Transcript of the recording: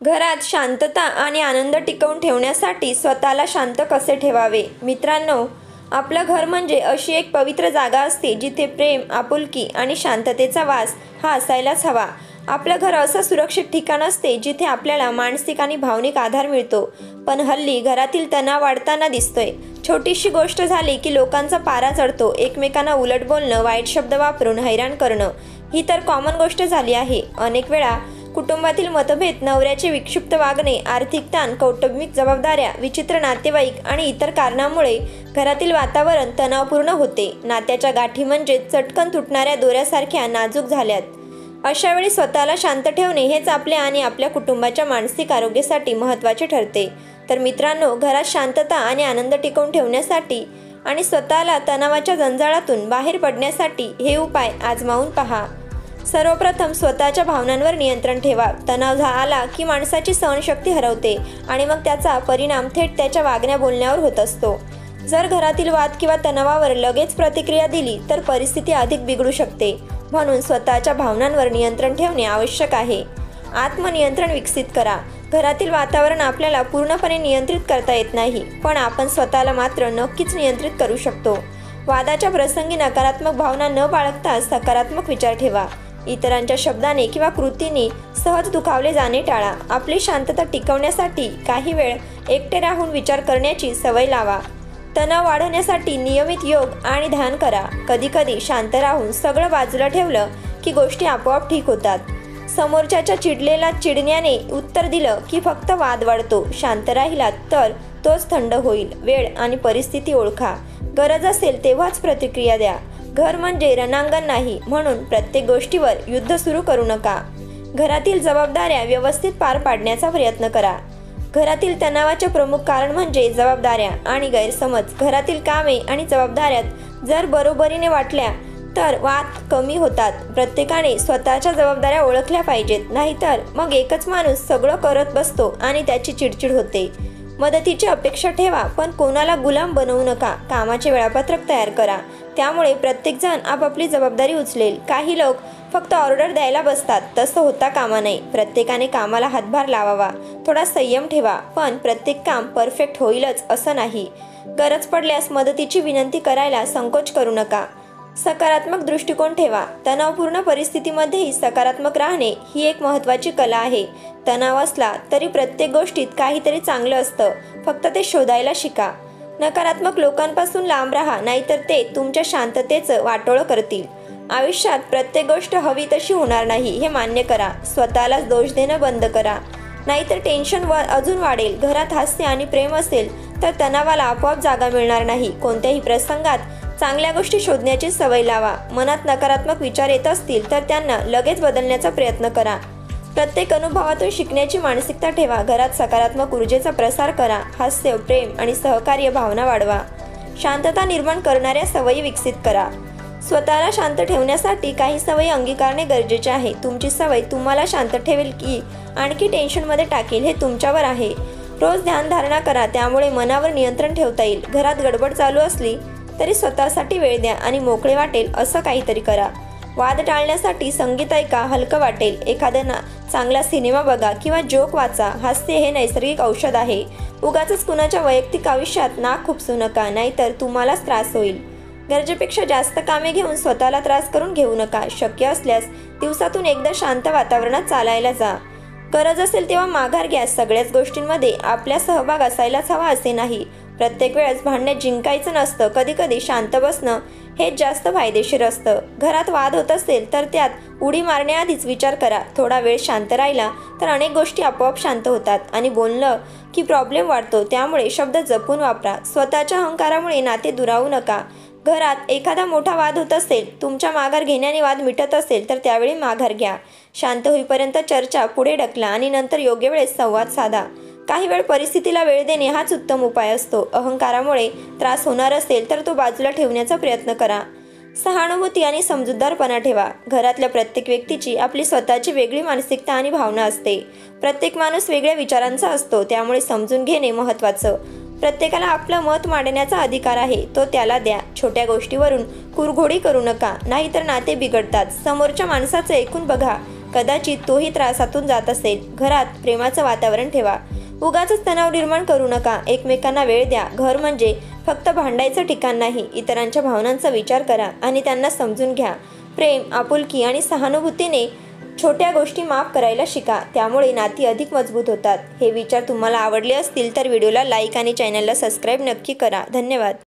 घरात शांतता आणि आनंद टिकवून ठेवण्यासाठी स्वतःला शांत कसे ठेवावे? मित्रांनो, आपलं घर म्हणजे अशी एक पवित्र जागा असते जिथे प्रेम, आपुलकी आणि शांततेचा वास हा असायलाच हवा. आपलं घर असं सुरक्षित ठिकाण असते जिथे आपल्याला मानसिक आणि भावनिक आधार मिळतो. पण हल्ली घरातील तणाव वाढताना दिसतोय. छोटीशी गोष्ट झाली की लोकांचा पारा चढतो. एकमेकांना उलट बोलणं, वाईट शब्द वापरून हैराण करणं ही तर कॉमन गोष्ट झाली आहे. अनेक वेळा कुटुंबातील मतभेद, नवऱ्याचे विक्षिप्त वागणे, आर्थिक ताण, कौटुंबिक जबाबदाऱ्या, विचित्र नातेवाईक आणि इतर कारणांमुळे घरातील वातावरण तणावपूर्ण होते. नात्याच्या गाठी म्हणजे चटकन तुटणाऱ्या दोऱ्यासारख्या नाजूक झाल्यात. अशा वेळी स्वतःला शांत ठेवणे हेच आपल्या आणि आपल्या कुटुंबाच्या मानसिक आरोग्यासाठी महत्त्वाचे ठरते. तर मित्रांनो, घरात शांतता आणि आनंद टिकवून ठेवण्यासाठी आणि स्वतःला तणावाच्या जंजाळातून बाहेर पडण्यासाठी हे उपाय आजमावून पहा. सर्वप्रथम स्वतःच्या भावनांवर नियंत्रण ठेवा. तणाव आला की माणसाची सहनशक्ती हरवते आणि मग त्याचा परिणाम थेट त्याच्या वागण्या बोलण्यावर होत असतो. जर घरातील वाद किंवा तणावावर लगेच प्रतिक्रिया दिली तर परिस्थिती अधिक बिघडू शकते. म्हणून स्वतःच्या भावनांवर नियंत्रण ठेवणे आवश्यक आहे. आत्मनियंत्रण विकसित करा. घरातील वातावरण आपल्याला पूर्णपणे नियंत्रित करता येत नाही, पण आपण स्वतःला मात्र नक्कीच नियंत्रित करू शकतो. वादाच्या प्रसंगी नकारात्मक भावना न बाळगता सकारात्मक विचार ठेवा. इतरांच्या शब्दाने किंवा कृतीने सहज दुखावले जाणे टाळा. आपली शांतता टिकवण्यासाठी काही वेळ एकटे राहून विचार करण्याची सवय लावा. तणाव वाढवण्यासाठी नियमित योग आणि ध्यान करा. कधीकधी शांत राहून सगळं बाजूला ठेवलं की गोष्टी आपोआप ठीक होतात. समोरच्याच्या चिडण्याने उत्तर दिलं की फक्त वाद वाढतो. शांत राहिलात तर तोच थंड होईल. वेळ आणि परिस्थिती ओळखा. गरज असेल तेव्हाच प्रतिक्रिया द्या. घर म्हणजे रणांगण नाही, म्हणून प्रत्येक गोष्टीवर युद्ध सुरू करू नका. घरातील जबाबदाऱ्या व्यवस्थित पार पाडण्याचा प्रयत्न करा. घरातील तणावाचे प्रमुख कारण म्हणजे जबाबदाऱ्या आणि गैरसमज. घरातील कामे आणि जबाबदाऱ्यात जर बरोबरीने वाटल्या तर वाद कमी होतात. प्रत्येकाने स्वतःच्या जबाबदाऱ्या ओळखल्या पाहिजेत, नाहीतर मग एकच माणूस सगळं करत बसतो आणि त्याची चिडचिड होते. मदतीची अपेक्षा ठेवा, पण कोणाला गुलाम बनवू नका. कामाचे वेळापत्रक तयार करा, त्यामुळे प्रत्येकजण आपापली जबाबदारी उचलेल. काही लोक फक्त ऑर्डर द्यायला बसतात, तसं होता कामा नये. प्रत्येकाने कामाला हातभार लावावा. थोडा संयम ठेवा, पण प्रत्येक काम परफेक्ट होईलच असं नाही. गरज पडल्यास मदतीची विनंती करायला संकोच करू नका. सकारात्मक दृष्टिकोन ठेवा. तणावपूर्ण परिस्थितीमध्येही सकारात्मक राहणे ही एक महत्त्वाची कला आहे. तणाव असला तरी प्रत्येक गोष्टीत काहीतरी चांगलं असतं, फक्त ते शोधायला शिका. नकारात्मक लोकांपासून लांब राहा, नाहीतर ते तुमच्या शांततेचं वाटोळं करतील. आयुष्यात प्रत्येक गोष्ट हवी तशी होणार नाही हे मान्य करा. स्वतःलाच दोष देणं बंद करा, नाहीतर टेन्शन अजून वाढेल. घरात हास्य आणि प्रेम असेल तर तणावाला आपोआप जागा मिळणार नाही. कोणत्याही प्रसंगात चांगल्या गोष्टी शोधण्याची सवय लावा. मनात नकारात्मक विचार येत असतील तर त्यांना लगेच बदलण्याचा प्रयत्न करा. प्रत्येक अनुभवातून शिकण्याची मानसिकता ठेवा. घरात सकारात्मक ऊर्जेचा प्रसार करा. हास्य, प्रेम आणि सहकार्य भावना वाढवा. शांतता निर्माण करणाऱ्या सवयी विकसित करा. स्वतःला शांत ठेवण्यासाठी काही सवयी अंगीकारणे गरजेचे आहे. तुमची सवय तुम्हाला शांत ठेवेल की आणखी टेन्शनमध्ये टाकेल हे तुमच्यावर आहे. रोज ध्यानधारणा करा, त्यामुळे मनावर नियंत्रण ठेवता येईल. घरात गडबड चालू असली तरी स्वतःसाठी वेळ द्या आणि मोकळे वाटेल असं काहीतरी करा. वाद टाळण्यासाठी संगीत ऐका, हलकं वाटेल. एखादा चांगला सिनेमा बघा किंवा जोक वाचा. हास्य हे नैसर्गिक औषध आहे. उगाचच कुणाच्या वैयक्तिक आयुष्यात नाक खुपसू नका, नाहीतर तुम्हालाच त्रास होईल. गरजेपेक्षा जास्त कामे घेऊन स्वतःला त्रास करून घेऊ नका. शक्य असल्यास दिवसातून एकदा शांत वातावरणात चालायला जा. गरज असेल तेव्हा माघार घ्या. सगळ्याच गोष्टींमध्ये आपला सहभाग असायलाच हवा असे नाही. प्रत्येक वेळेस भांडण्यात जिंकायचं नसतं. कधीकधी शांत बसणं हेच जास्त फायदेशीर असतं. घरात वाद होत असेल तर त्यात उडी मारण्याआधीच विचार करा. थोडा वेळ शांत राहिला तर अनेक गोष्टी आपोआप शांत होतात आणि बोललं की प्रॉब्लेम वाढतो. त्यामुळे शब्द जपून वापरा. स्वतःच्या अहंकारामुळे नाते दुरावू नका. घरात एखादा मोठा वाद होत असेल, तुमच्या माघार घेण्याने वाद मिटत असेल तर त्यावेळी माघार घ्या. शांत होईपर्यंत चर्चा पुढे ढकला आणि नंतर योग्य वेळेस संवाद साधा. काही वेळ परिस्थितीला वेळ देणे हाच उत्तम उपाय असतो. अहंकारामुळे त्रास होणार असेल तर तो बाजूला ठेवण्याचा प्रयत्न करा. सहानुभूती आणि समजूतदारपणा ठेवा. घरातल्या प्रत्येक व्यक्तीची आपली स्वतःची वेगळी मानसिकता आणि भावना असते. प्रत्येक माणूस वेगळ्या विचारांचा असतो, त्यामुळे समजून घेणे महत्त्वाचं. प्रत्येकाला आपलं मत मांडण्याचा अधिकार आहे, तो त्याला द्या. छोट्या गोष्टीवरून कुरघोडी करू नका, नाहीतर नाते बिघडतात. समोरच्या माणसाचं ऐकून बघा कदाचित तोही त्रासातून जात असेल. घरात प्रेमाचं वातावरण ठेवा. उगाचच तणाव निर्माण करू नका. एकमेकांना वेळ द्या. घर म्हणजे फक्त भांडायचं ठिकाण नाही. इतरांच्या भावनांचा विचार करा आणि त्यांना समजून घ्या. प्रेम, आपुलकी आणि सहानुभूतीने छोट्या गोष्टी माफ करायला शिका. त्यामुळे नाती अधिक मजबूत होतात. हे विचार तुम्हाला आवडले असतील तर व्हिडिओला लाईक आणि चॅनलला सबस्क्राईब नक्की करा. धन्यवाद.